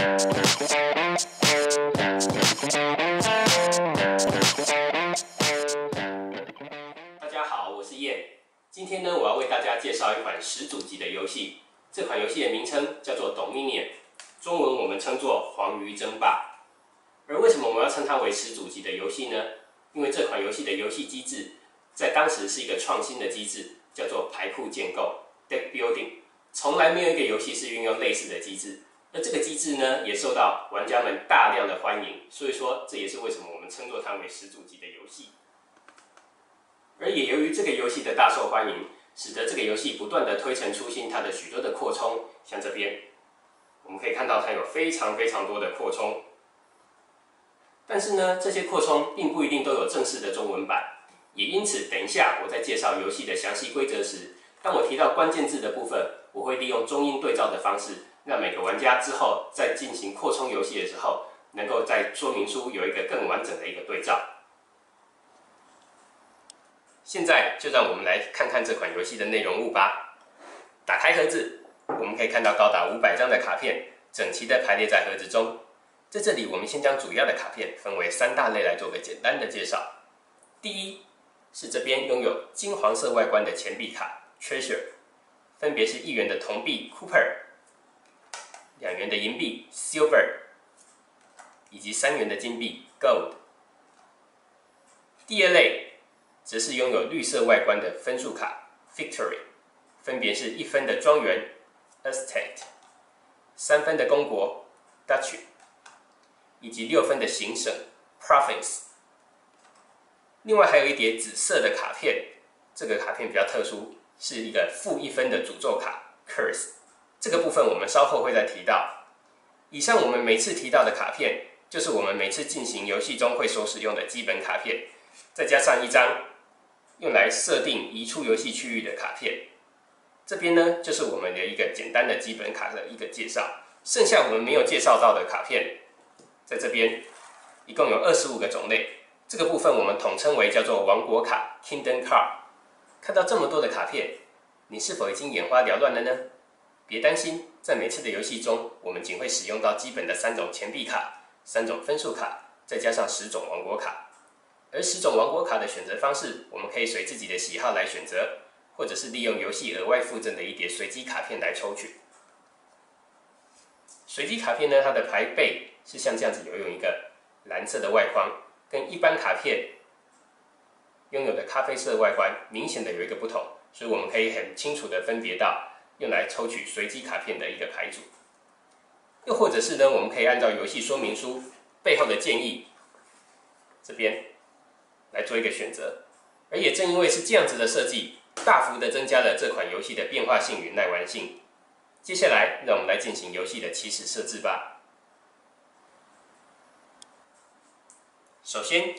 大家好，我是燕。今天呢，我要为大家介绍一款始祖级的游戏。这款游戏的名称叫做 Dominion， 中文我们称作黄鱼争霸。而为什么我们要称它为始祖级的游戏呢？因为这款游戏的游戏机制在当时是一个创新的机制，叫做牌库建构 （Deck Building）。从来没有一个游戏是运用类似的机制。而这个机制呢，也受到玩家们大量的欢迎，所以说这也是为什么我们称作它为始祖级的游戏。而也由于这个游戏的大受欢迎，使得这个游戏不断的推陈出新，它的许多的扩充，像这边我们可以看到它有非常多的扩充。但是呢，这些扩充并不一定都有正式的中文版，也因此等一下我在介绍游戏的详细规则时，当我提到关键字的部分，我会利用中英对照的方式，让每个玩家之后在进行扩充游戏的时候，能够在说明书有一个更完整的一个对照。现在就让我们来看看这款游戏的内容物吧。打开盒子，我们可以看到高达500张的卡片，整齐的排列在盒子中。在这里，我们先将主要的卡片分为3大类来做个简单的介绍。第一是这边拥有金黄色外观的钱币卡 Treasure， 分别是1元的铜币 Cooper、2元的银币 Silver， 以及3元的金币 Gold。第二类则是拥有绿色外观的分数卡 Victory， 分别是1分的庄园 Estate、 3分的公国 Duchy， 以及6分的行省 Province。 另外还有一叠紫色的卡片，这个卡片比较特殊，是一个-1分的诅咒卡 Curse， 这个部分我们稍后会再提到。以上我们每次提到的卡片，就是我们每次进行游戏中会所使用的基本卡片，再加上一张用来设定移出游戏区域的卡片。这边呢，就是我们的一个简单的基本卡的一个介绍。剩下我们没有介绍到的卡片，在这边一共有25个种类，这个部分我们统称为叫做王国卡 Kingdom Card。 看到这么多的卡片，你是否已经眼花缭乱了呢？别担心，在每次的游戏中，我们仅会使用到基本的3种钱币卡、3种分数卡，再加上10种王国卡。而10种王国卡的选择方式，我们可以随自己的喜好来选择，或者是利用游戏额外附赠的一叠随机卡片来抽取。随机卡片呢，它的牌背是像这样子有一个蓝色的外框，跟一般卡片拥有的咖啡色外观明显的有一个不同，所以我们可以很清楚的分别到用来抽取随机卡片的一个牌组。又或者是呢，我们可以按照游戏说明书背后的建议，这边来做一个选择。而也正因为是这样子的设计，大幅的增加了这款游戏的变化性与耐玩性。接下来，让我们来进行游戏的起始设置吧。首先，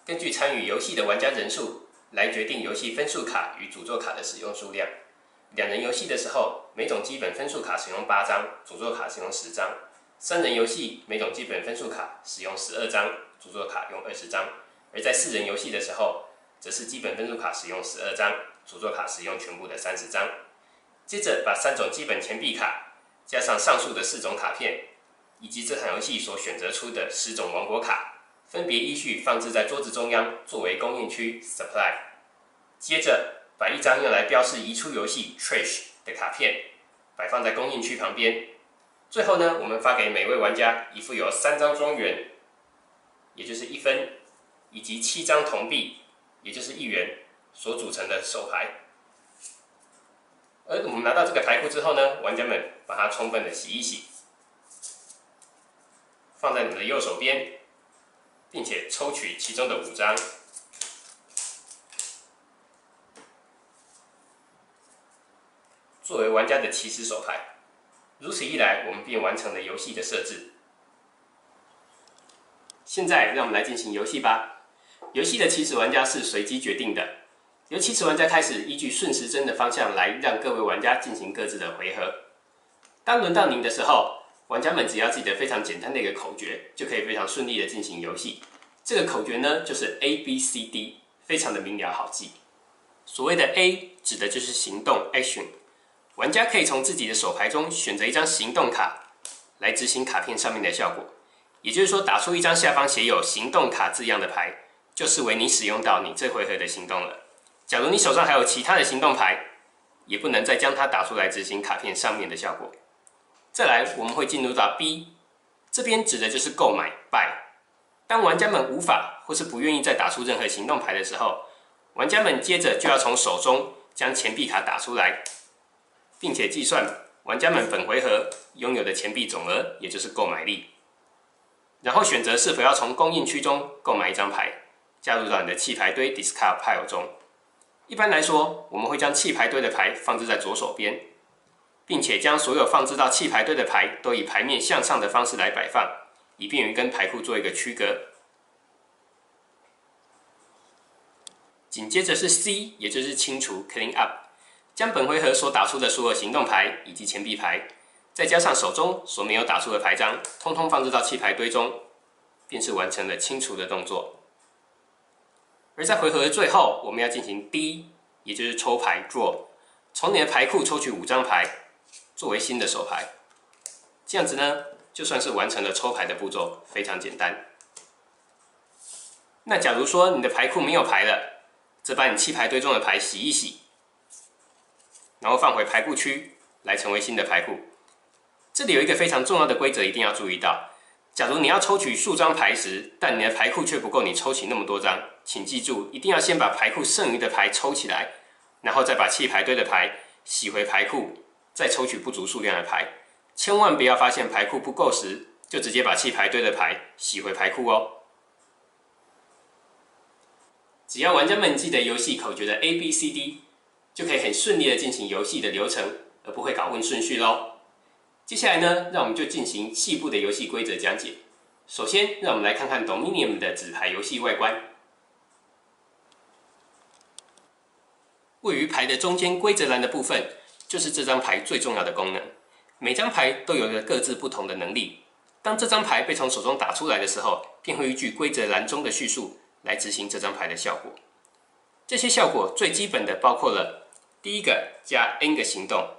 根据参与游戏的玩家人数来决定游戏分数卡与诅咒卡的使用数量。2人游戏的时候，每种基本分数卡使用8张，诅咒卡使用10张。3人游戏，每种基本分数卡使用12张，诅咒卡用20张。而在4人游戏的时候，则是基本分数卡使用12张，诅咒卡使用全部的30张。接着把3种基本钱币卡加上上述的4种卡片，以及这场游戏所选择出的10种王国卡，分别依序放置在桌子中央，作为供应区 Supply。接着把一张用来标示移出游戏 Trash 的卡片摆放在供应区旁边。最后呢，我们发给每位玩家一副由3张庄园，也就是1分，以及7张铜币，也就是1元所组成的手牌。而我们拿到这个牌库之后呢，玩家们把它充分的洗一洗，放在你们的右手边，并且抽取其中的5张，作为玩家的起始手牌。如此一来，我们便完成了游戏的设置。现在让我们来进行游戏吧。游戏的起始玩家是随机决定的，由起始玩家开始，依据顺时针的方向来让各位玩家进行各自的回合。当轮到您的时候，玩家们只要记得非常简单的一个口诀，就可以非常顺利的进行游戏。这个口诀呢，就是 ABCD， 非常的明了好记。所谓的 A 指的就是行动 Action， 玩家可以从自己的手牌中选择一张行动卡来执行卡片上面的效果。也就是说，打出一张下方写有行动卡字样的牌，就视为你使用到你这回合的行动了。假如你手上还有其他的行动牌，也不能再将它打出来执行卡片上面的效果。再来，我们会进入到 B， 这边指的就是购买 buy。当玩家们无法或是不愿意再打出任何行动牌的时候，玩家们接着就要从手中将钱币卡打出来，并且计算玩家们本回合拥有的钱币总额，也就是购买力。然后选择是否要从供应区中购买一张牌，加入到你的弃牌堆 discard pile 中。一般来说，我们会将弃牌堆的牌放置在左手边，并且将所有放置到弃牌堆的牌都以牌面向上的方式来摆放，以便于跟牌库做一个区隔。紧接着是 C， 也就是清除 clean up， 将本回合所打出的所有行动牌以及钱币牌，再加上手中所没有打出的牌张，通通放置到弃牌堆中，便是完成了清除的动作。而在回合的最后，我们要进行 D， 也就是抽牌 draw， 从你的牌库抽取5张牌作为新的手牌。这样子呢，就算是完成了抽牌的步骤，非常简单。那假如说你的牌库没有牌了，则把你弃牌堆中的牌洗一洗，然后放回牌库区来成为新的牌库。这里有一个非常重要的规则，一定要注意到。假如你要抽取数张牌时，但你的牌库却不够你抽起那么多张，请记住，一定要先把牌库剩余的牌抽起来，然后再把弃牌堆的牌洗回牌库，再抽取不足数量的牌。千万不要发现牌库不够时，就直接把弃牌堆的牌洗回牌库哦。只要玩家们记得游戏口诀的 ABCD， 就可以很顺利的进行游戏的流程，而不会搞混顺序咯。接下来呢，让我们就进行细部的游戏规则讲解。首先，让我们来看看 Dominion 的纸牌游戏外观。位于牌的中间规则栏的部分，就是这张牌最重要的功能。每张牌都有着各自不同的能力。当这张牌被从手中打出来的时候，便会依据规则栏中的叙述来执行这张牌的效果。这些效果最基本的包括了第一个加 N 个行动，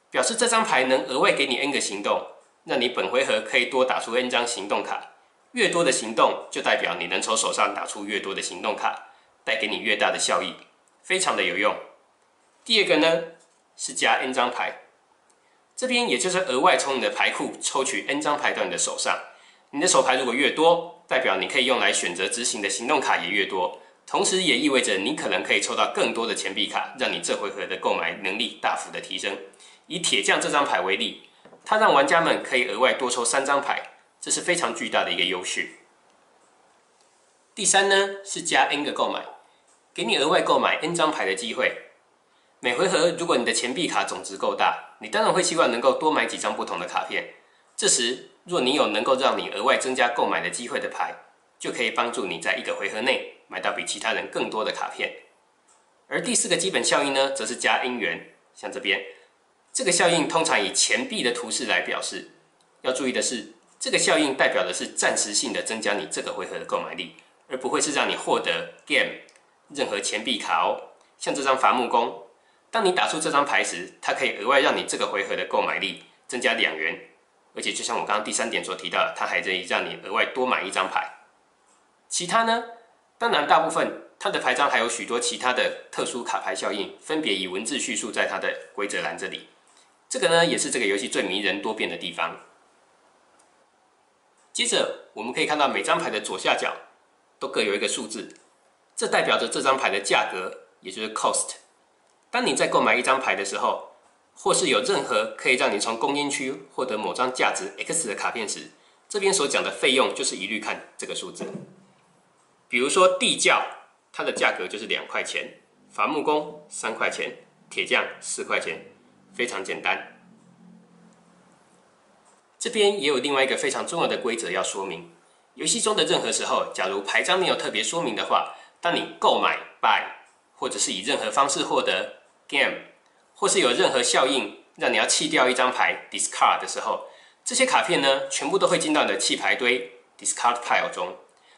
表示这张牌能额外给你 N 个行动，让你本回合可以多打出 N 张行动卡。越多的行动就代表你能从手上打出越多的行动卡，带给你越大的效益，非常的有用。第二个呢是加 N 张牌，这边也就是额外从你的牌库抽取 N 张牌到你的手上。你的手牌如果越多，代表你可以用来选择执行的行动卡也越多，同时也意味着你可能可以抽到更多的钱币卡，让你这回合的购买能力大幅的提升。以铁匠这张牌为例，它让玩家们可以额外多抽3张牌，这是非常巨大的一个优势。第三呢是加 N 个购买，给你额外购买 N 张牌的机会。每回合如果你的钱币卡总值够大，你当然会希望能够多买几张不同的卡片。这时若你有能够让你额外增加购买的机会的牌，就可以帮助你在一个回合内买到比其他人更多的卡片。而第4个基本效应呢，则是加因缘。像这边，这个效应通常以钱币的图示来表示。要注意的是，这个效应代表的是暂时性的增加你这个回合的购买力，而不会是让你获得 game 任何钱币卡哦。像这张伐木工，当你打出这张牌时，它可以额外让你这个回合的购买力增加2元。而且就像我刚刚第3点所提到的，它还可以让你额外多买1张牌。其他呢，当然大部分它的牌张还有许多其他的特殊卡牌效应，分别以文字叙述在它的规则栏这里。这个呢，也是这个游戏最迷人多变的地方。接着我们可以看到每张牌的左下角都各有一个数字，这代表着这张牌的价格，也就是 cost。当你在购买1张牌的时候，或是有任何可以让你从公因区获得某张价值 X 的卡片时，这边所讲的费用就是一律看这个数字。比如说地窖，它的价格就是2块钱，伐木工3块钱，铁匠4块钱，非常简单。这边也有另外一个非常重要的规则要说明：游戏中的任何时候，假如牌张没有特别说明的话，当你购买 buy， 或者是以任何方式获得 game， 或是有任何效应让你要弃掉1张牌 discard 的时候，这些卡片呢，全部都会进到你的弃牌堆 discard pile 中，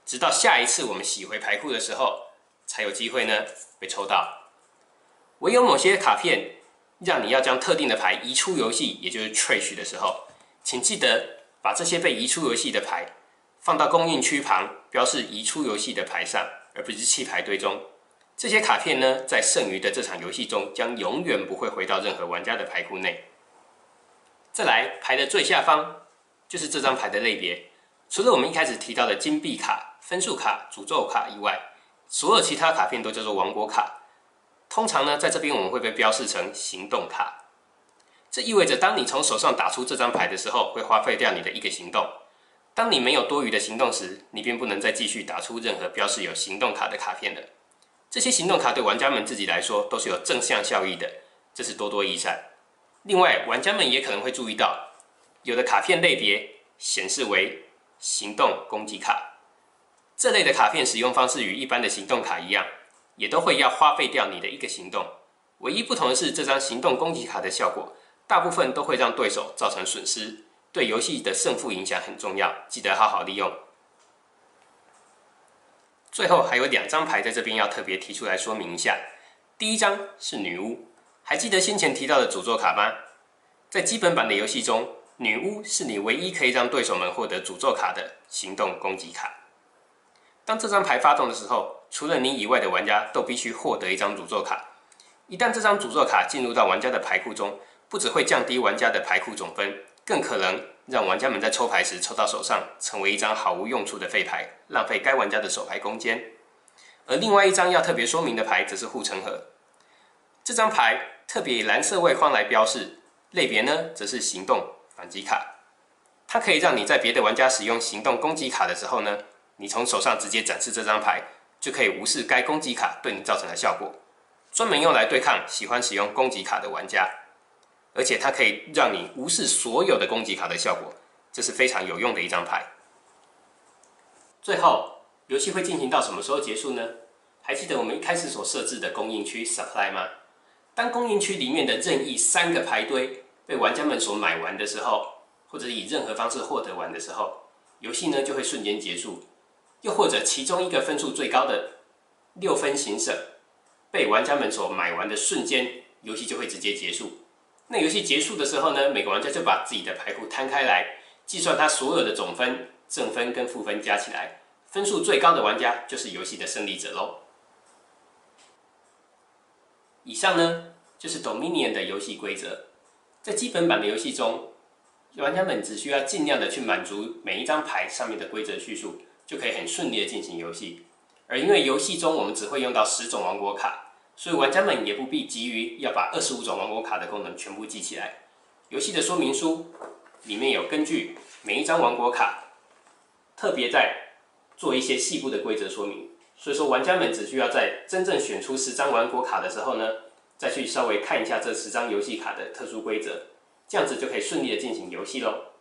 直到下一次我们洗回牌库的时候，才有机会呢被抽到。唯有某些卡片让你要将特定的牌移出游戏，也就是 trash 的时候，请记得把这些被移出游戏的牌放到供应区旁标示移出游戏的牌上，而不是弃牌堆中。这些卡片呢，在剩余的这场游戏中将永远不会回到任何玩家的牌库内。再来，牌的最下方就是这张牌的类别，除了我们一开始提到的金币卡、分数卡、诅咒卡以外，所有其他卡片都叫做王国卡。通常呢，在这边我们会被标示成行动卡。这意味着，当你从手上打出这张牌的时候，会花费掉你的一个行动。当你没有多余的行动时，你便不能再继续打出任何标示有行动卡的卡片了。这些行动卡对玩家们自己来说都是有正向效益的，这是多多益善。另外，玩家们也可能会注意到，有的卡片类别显示为行动攻击卡。这类的卡片使用方式与一般的行动卡一样，也都会要花费掉你的一个行动。唯一不同的是，这张行动攻击卡的效果，大部分都会让对手造成损失，对游戏的胜负影响很重要，记得好好利用。最后还有2张牌在这边要特别提出来说明一下。第一张是女巫，还记得先前提到的诅咒卡吗？在基本版的游戏中，女巫是你唯一可以让对手们获得诅咒卡的行动攻击卡。当这张牌发动的时候，除了你以外的玩家都必须获得一张诅咒卡。一旦这张诅咒卡进入到玩家的牌库中，不只会降低玩家的牌库总分，更可能让玩家们在抽牌时抽到手上，成为一张毫无用处的废牌，浪费该玩家的手牌空间。而另外一张要特别说明的牌则是护城河。这张牌特别以蓝色外框来标示，类别呢则是行动反击卡。它可以让你在别的玩家使用行动攻击卡的时候呢，你从手上直接展示这张牌，就可以无视该攻击卡对你造成的效果，专门用来对抗喜欢使用攻击卡的玩家。而且它可以让你无视所有的攻击卡的效果，这是非常有用的一张牌。最后，游戏会进行到什么时候结束呢？还记得我们一开始所设置的供应区 supply 吗？当供应区里面的任意3个牌堆被玩家们所买完的时候，或者以任何方式获得完的时候，游戏呢就会瞬间结束。又或者其中一个分数最高的6分行省被玩家们所买完的瞬间，游戏就会直接结束。那游戏结束的时候呢，每个玩家就把自己的牌库摊开来，计算他所有的总分、正分跟负分加起来，分数最高的玩家就是游戏的胜利者咯。以上呢就是 Dominion 的游戏规则。在基本版的游戏中，玩家们只需要尽量的去满足每一张牌上面的规则叙述，就可以很顺利的进行游戏。而因为游戏中我们只会用到10种王国卡，所以玩家们也不必急于要把25种王国卡的功能全部记起来。游戏的说明书里面有根据每一张王国卡特别在做一些细部的规则说明，所以说玩家们只需要在真正选出10张王国卡的时候呢，再去稍微看一下这10张游戏卡的特殊规则，这样子就可以顺利的进行游戏咯。